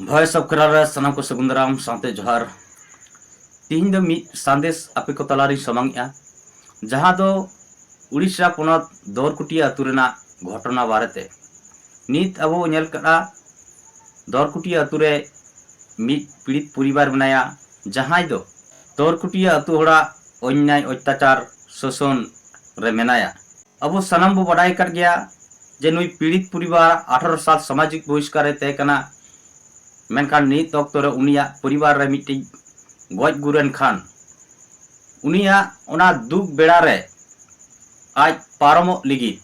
भय सब करा सनाम को सगुंदराम साते जोहार तीन दो मी संदेश आपे को तलारी समांगया जहां दो उड़ीसा पोनत दौरकुटिया अतुरेना घटना बारेते नित अबो नेल कड़ा दौरकुटिया अतुरे मी पीड़ित परिवार बनाया जहां दो दौरकुटिया अतु होड़ा अन्याय अत्याचार शोषण रे मेनाया अबो सनाम बो बड़ाई कर गया जे नुई पीड़ित परिवार 18 साल सामाजिक बहिष्कार तय कना मेनखान नित अक्तो रे उनिया परिवार रे मिट्टी गज गुरेन खान उनिया ओना दुख बेड़ा रे आज पारमो लिगी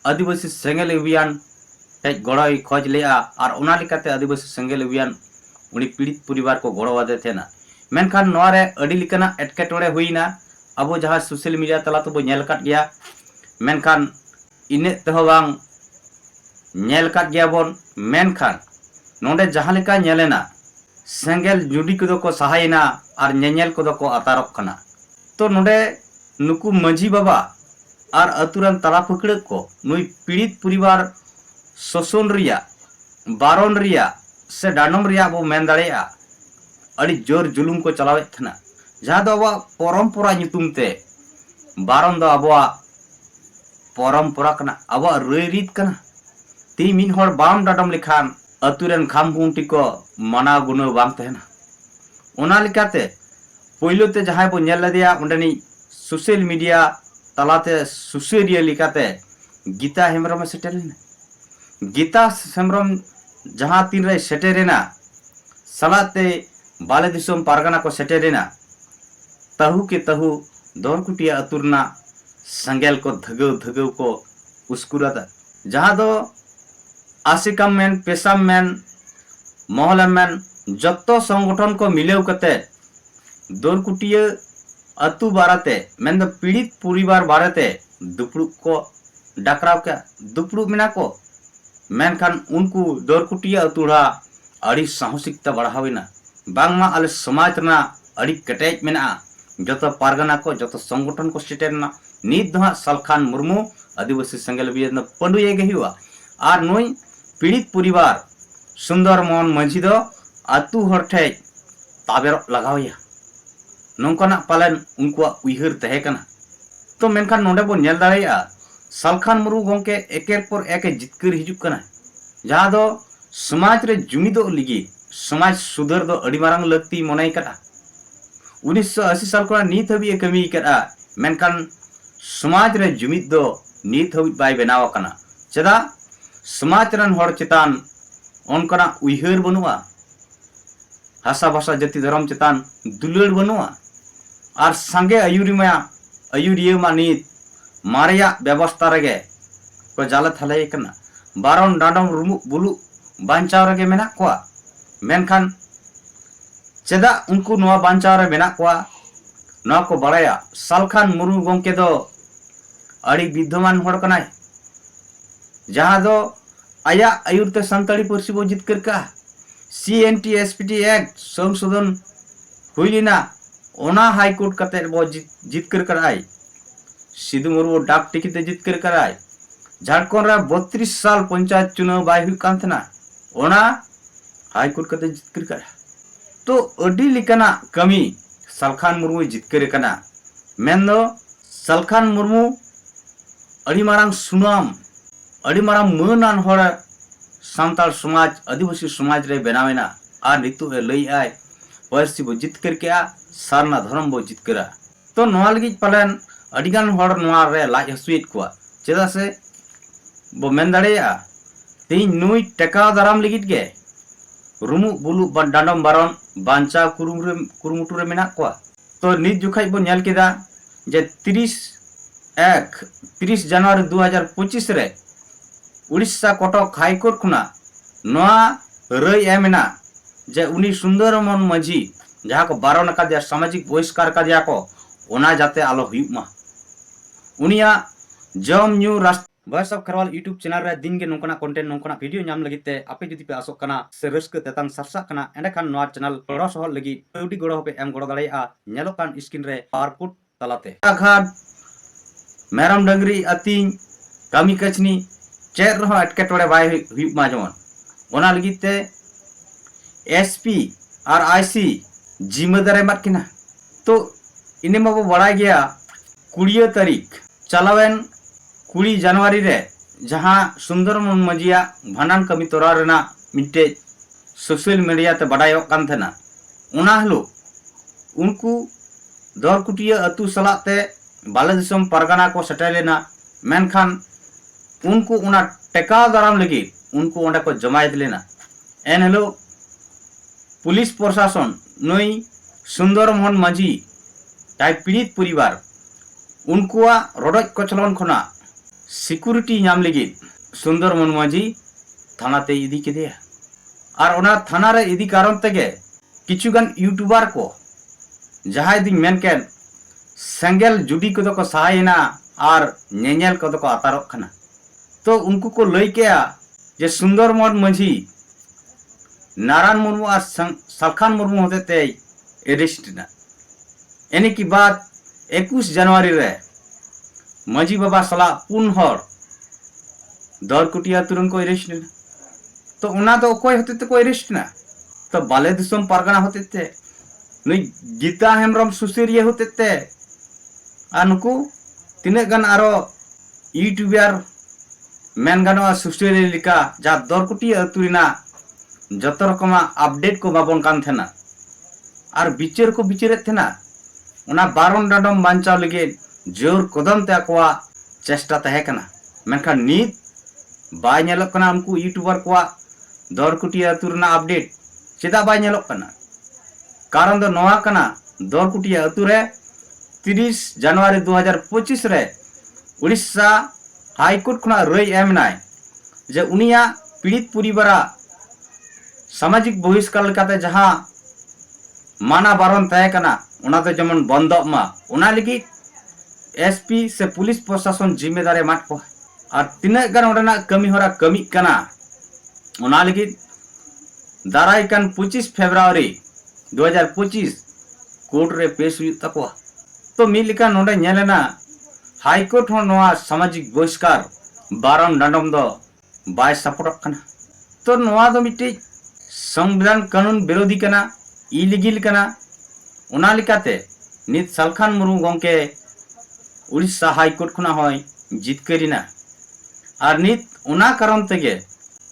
आदिवासी सेंगेल अभियान हेज गड़ोय खोज लेआ और ओना लिकाते आदिवासी सेंगेल अभियान उनी पीड़ित परिवार को गड़ो वादे थेना मेनखान नोआ रे अडी लिकाना एटकेटोड़े हुईना अबो जहां सोशल मीडिया तला तो बो नेल काट गया मेनखान इने तेहो बांग नेल काट गया बोन मेनखान नोंडे जहां लिका नेलेना सेंगेल जुडी को को सहायना और नेनेल को को अतारक कना तो नोंडे नुकु मंझी बाबा और अतुरन तला फकड़ को नुई पीड़ित परिवार शोषण रिया बारन रिया से डानम रिया बो मेन दाड़ेया अड़ी जोर जुलुम को चलावे थना जहां दो अब परंपरा नितुम ते बारन दो अब परंपरा कना अब रेरीत कना ती मिन हर बाम डाडम लिखान अतुरन खामबुंटी को मना गुनो बाम तहना ओना लिकाते पहिलो ते जहां बो नेल लदिया उंडनी सोशल मीडिया तलाते सुसेरिया लिकाते गीता हेमरम सेटेरिना गीता हेमरम जहां तीन रे सेटेरेना सलाते बाले दिसोम पारगना को सेटेरेना तहु के तहु दौरकुटिया अतुरना संगेल को धगव धगव को उसकुराता जहां दो आशिकम मेन पेशाम मेन मोहलम मेन जत्तो संगठन को मिलेव कते दौरकुटिया अतु बाराते मेन पीड़ित परिवार बाराते दुपड़ू को डाकराव क्या दुपड़ू मिना को मेनखान उनको दौरकुटिया अतुड़ा अड़ी साहसिकता बढ़ाविना बांगमा आले समाज ना अड़ी कटेज मेना जतो पारगना को जतो संगठन को सेटेरना नित दहा सलखान मुर्मू आदिवासी संगेल अभियान पंडु ये गहिवा और नोई पीड़ित परिवार सुंदर मोहन मंझी दो अतु हरठे ताबेर लगावया नौकना पालन उनको उइहर तहेकना तो मेनखान नोंडे बो नेल दाड़ेया सलखान मुर्मू गोंके एकेर पर एक जितकर हिजुक कना जहां दो समाज रे जुमिदो लिगी समाज सुधर दो अड़ी मारंग लगती मनाई कटा 1980 साल को नीत हबी कमी कटा मेनखान समाज रे जुमिद दो नीत हबी बाय बनाव कना चदा समाज रन हर चितान ओनकना उइहर बनुआ हासा भाषा जाति धर्म चितान दुलड़ बनुआ और संगे अयुरिया मानित मारिया व्यवस्था रगे को जाले थले कना बारन डाडम रुमु बुलु बांचाव रगे मेना कोआ मेनखान चेदा उनको नोआ बांचाव रे मेना कोआ नोआ को बड़ाया सलखान मुर्मू गोंके दो अड़ी विद्यमान हड़ कनाय जहां दो आया आयुरते संताली परसी बो जितकर का CNT SPT एक्ट संशोधन हुईलिना ओना हाईकोर्ट कते बो जितकर कराई सिद्धू मुर्मू डाक टिकिट जितकर कराई झारखंड रे 32 साल पंचायत चुनाव बाय हुई कांथना ओना हाईकोर्ट कते जितकर करा तो अडी लिकना कमी सलखान मुर्मू जितकर कना मेनो सलखान मुर्मू अड़ी मारंग सुनाम अड़ी मारंग मनान हर सांताल समाज आदिवासी समाज रे बनावेना आ नितु ए लई आय परसी बो जितकर के आ सारना धर्म बो जितकरा तो नोआ लगी पालन अडिगान हर नोआ रे लाज हसुइत कुआ चेदा से बो मेन दाड़ेया तीन नुई टेका दाराम लिगित गे रुमु बुलु डांडम बारन बांचा कुरुमुटु रे मेना कुआ तो नित जुखाई बो नेल केदा जे 30 जनवरी 2025 रे उड़ीसा कटक हाईकोर्ट खुना नोआ रई एमेना जे उनी सुंदर मन मंझी जहां को बारन का दिया सामाजिक बहिष्कार का दिया को ओना जाते आलो हुयुमा उनिया जम न्यू राष्ट्र बस सब खरवाल यूट्यूब चैनल रे दिन के नोकना कंटेंट नोकना वीडियो नाम लगिते आपे जुदी पे आसोक कना से रस्क तेतान सरसा कना एंडे खान नोआ चैनल गड़ो सहल लगी पेउडी गड़ो पे एम गड़ो दाड़ेया नेलो कान स्क्रीन रे पावरपुट तलाते आघात मेरम डंगरी अतिन कामी कचनी चेर रहो अटकेटोड़े बाय हुयुमा जमन ओना लगिते एसपी और आईसी जिम्मेदार एमत किना। तो इन्हें माबो बड़ा गया 20 तारीख चलावेन 20 जनवरी रे जहां सुंदरमन मजिया भांडान कमी तोरा रेना मिट्टे सोशल मीडिया ते बड़ायोक कान थेना। उना हलो उनको दरकुटिया अतु सलाते बाले दिसम परगना को सेटेल लेना। मेनखान उनको उना टेकाव दाराम लगी उनको ओंडे को जमायत लेना। एन हेलो पुलिस प्रशासन नई सुंदरमोहन माझी ताई पीड़ित परिवार उनको रोडज कचलन खना सिक्योरिटी नाम लगी सुंदरमोहन माझी थाना ते इदी केदिया। और ओना थाना रे इदी कारण तेगे किछुगान यूट्यूबर को जहां दी मेनकेन सेंगेल जुडी को को सहायना और नेनेल को आतारक खना। तो उनको को लई के जे सुंदरमोहन माझी नारायण मुर्मू और सलखान मुर्मू होते ते एरेस्ट ना। एने की बात 21 जनवरी रे माझी बाबा सला पुन हर दरकुटिया तुरंत को एरेस्ट ना। तो उना तो कोई होते ते को एरेस्ट ना। तो बाले दिसम परगना होते ते नई गीता हेमरम सुसेरिया होते ते नुकु तीन गन आरो यूट्यूबर मेन गानो सुसेरिया लिका जा दरकुटिया अतुरिना जत रकम अपडेट को बाबन कान थेना और बिचार को बिचारे थेना। उना बारन डाडम बांचाव लगे जोर कदम ते अकवा चेष्टा तहे कना। मेनखान नीत बाय नेलक कना उनको यूट्यूबर को दरकुटिया अतुरना अपडेट चेदा बाय नेलक कना। कारण दो नोआ कना दरकुटिया अतुरे 30 जनवरी 2025 रे उड़ीसा हाईकोर्ट खुना रई एमनाय जे उनिया पीड़ित परिवारा सामाजिक बहिष्कार लेकाते जहां माना बारन तय कना उना तो जेमन बंदो मा उना लगी एसपी से पुलिस प्रशासन जिम्मेदार माट को। और तीना गान ओडना कमी होरा कमी कना उना लगी दाराय कान 25 फरवरी 2025 कोर्ट रे पेश हुई तको। तो मिलिका नोडे नेलेना हाईकोर्ट हो नोआ सामाजिक बहिष्कार बारन डांडम दो बाय सपोर्ट कना। तो नोआ दो मिट्टी संविधान कानून विरोधी कना इलीगल कना। उना लिकाते नित सलखान मुर्मू गंके उड़ीसा हाईकोर्ट खुना होय जितकरीना। और नित उना कारण तेगे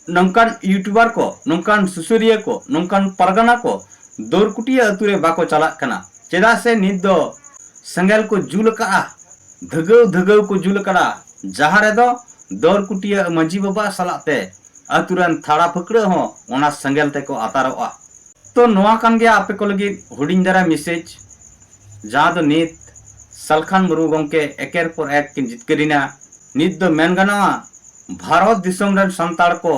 नंकान यूट्यूबर को नंकान सुसुरिया को नंकान परगना को दरकुटिया अतुरे बाको चला कना। चेदा से नित दो संगेल को जुल का धगव धगव को जुल करा जहां रे दो दरकुटिया माझी बाबा सलाते अतुरन थाड़ा फकड़ हो ओना संगेल ते को आतारोआ। तो नोआ कान गया आपे को लगी हुडिंग दारा मैसेज जहां दो नित सलखान मुर्मू गंके एकेर पर एक किन जितकरीना। नित दो मेन गाना भारत दिसम रन संताड़ को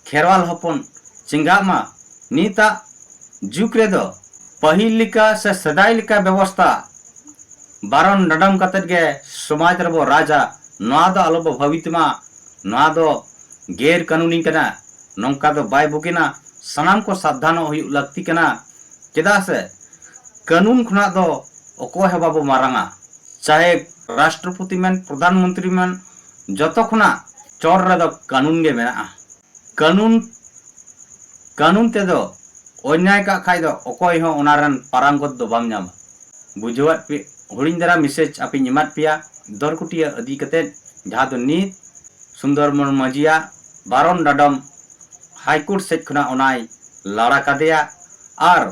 खेरवाल हपन चिंगा मा नीता जुग रे दो पहिल लिका से सदाई लिका व्यवस्था बारन डडम कतर गे समाज रबो राजा नोआ दो अलबो भवितमा नोआ दो गैर कानूनी कना नौका दो बाय बुकिना सनाम को सावधान हो लगती कना। चेदा से कानून खुना दो ओको है बाबू मारांगा चाहे राष्ट्रपति मन प्रधानमंत्री मन जतो खुना चोर रे दो कानून गे मेना। कानून कानून ते दो अन्याय का खाई दो ओकोय हो ओनारन पारांगत दो बाम नाम बुझवात पे हुडिंग दारा मैसेज आपे निमात पिया दरकुटिया अदी कते जहां दो नीत सुंदरमोहन माझिया बारन डाडम हाईकोर्ट सेट खुना ओनाय लाड़ा कादेया। और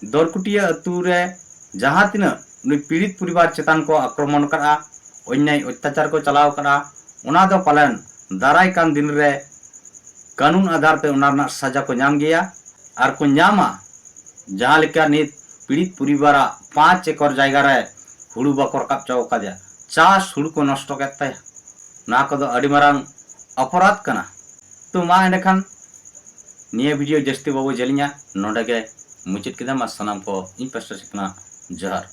दरकुटिया अतुरे जहां तिना नुई पीड़ित परिवार चेतान को आक्रमण करा अन्याय अत्याचार को चलाव करा उना दो पालन दाराय कान दिन रे कानून आधार पे उनारना सजा को नाम गया। और को नामा जहां लेका नित पीड़ित परिवार 5 एकड़ जायगा रे हुड़ू बाको रकाब चाव कादिया चास हुड़ू को नष्ट करता ना को दो अड़ी मारांग अपराध कना। तो मा एंडखान निया वीडियो जस्ती बाबू जलिया नोडे गे मुचित किदा मा सनाम को इन पेस्ट सिकना जहर।